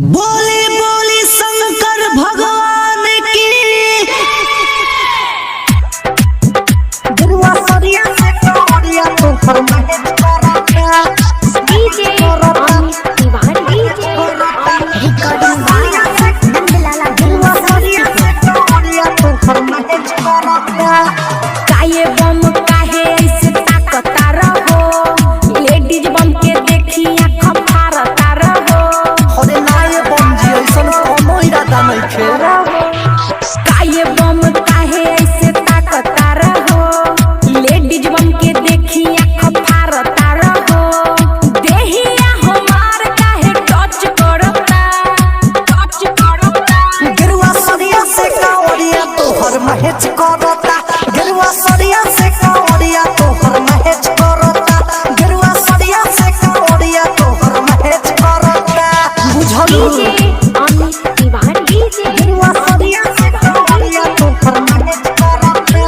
बोली बोली शंकर भगवान की। दुर्वा सरिया से कौड़िया तो फरमाए कराता DJ Amit Tiwari DJ recording सरिया से नंदलाला दुर्वा सरिया से कौड़िया तो फरमाए कराता काये बम काहे ऐसे ताकता रहो लेडीज बम के देखी आँख फाड़ता रहो अरे नाये बम जी ऐसन कोनो इरादा नहीं खे। काये बम काहे ऐसे ताकता रहो लेडीज बम के देखी आँख फाड़ता रहो देहिया हमार काहे टच करता गिरुआ सरिया से कौड़िया तो हर महेज करता। गिरुआ सरिया से कौड़िया तो हर महेज करता। गिरुआ सरिया से कौड़िया तो हर महेज करता। बुझलू डीजे अमित तिवारी डीजे दुर्वा सरिया से कौड़िया तो फरमाए कराता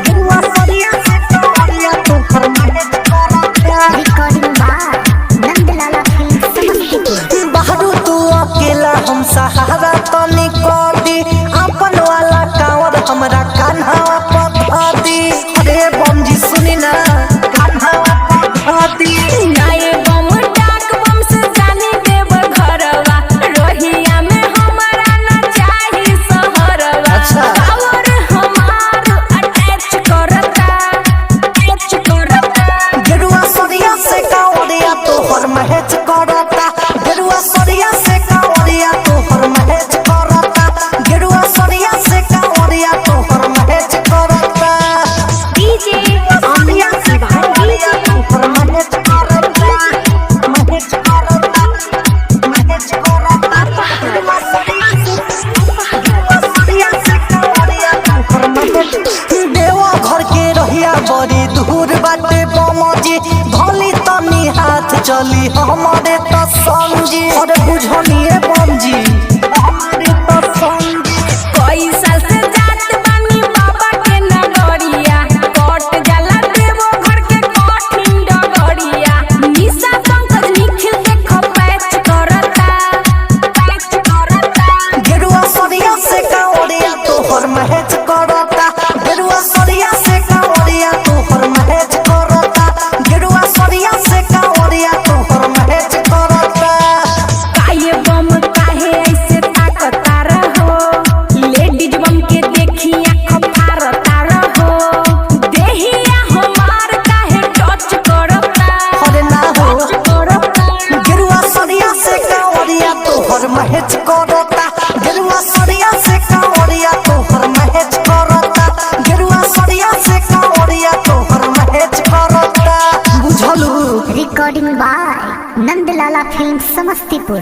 दुर्वा सरिया से कौड़िया तो फरमाए कराता recording by Nandlala film Samastipur बहरू तू अकेला हम सहारा तो निकल दी अपन वाला कांवर हमरा कान्हा पथा दी। अरे बम जी सुनी ना कान्हा पथा दी। नए बम डाक बम से जानी देव घरवा रोहिया में हमारा न चाही सहरवा अच्छा। कांवर हमार अटैच करता गिरुआ सरिया से कांवरिया तो हर महेज करता। गिरुआ सरिया से कांवरिया तो हर महेज करता। गिरुआ सरिया से कांवरिया तो हर महेज करता। डीजे अमित तिवारी डीजे फरमाए कराता महेश कराता महेश कराता दुर्वा सरिया से कौड़िया तो फरमाए देवा घर के रहिया बड़ी दूर बाटे बमजी भली तनी हाथ चली हमारे तो समझी। अरे बुझनिए बमजी हमारे तो समझी। कई साल से जात बानी बाबा के नगरिया कट जाला देवो घर के कठिन डगरिया निशा पंकज निखिल देखो पैच करता गिरुआ सरिया से कांवरिया तो हर महेज करता। गिरुआ सरिया से कांवरिया तो हर महेज करता। गिरुआ सरिया से कांवरिया तो हर महेज करता। काये बम काहे ऐसे ताकता रहो लेडीज बम के देखी आँख फाड़ता रहो देहिया हमार काहे टच करता अरे ना हो गिरुआ सरिया से कांवरिया तो हर महेज करता। गिरुआ सरिया से कांवरिया तो हर महेज करता। गिरुआ सरिया से कांवरिया तो हर महेज करता। बुझलू recording by Nandlala film Samastipur.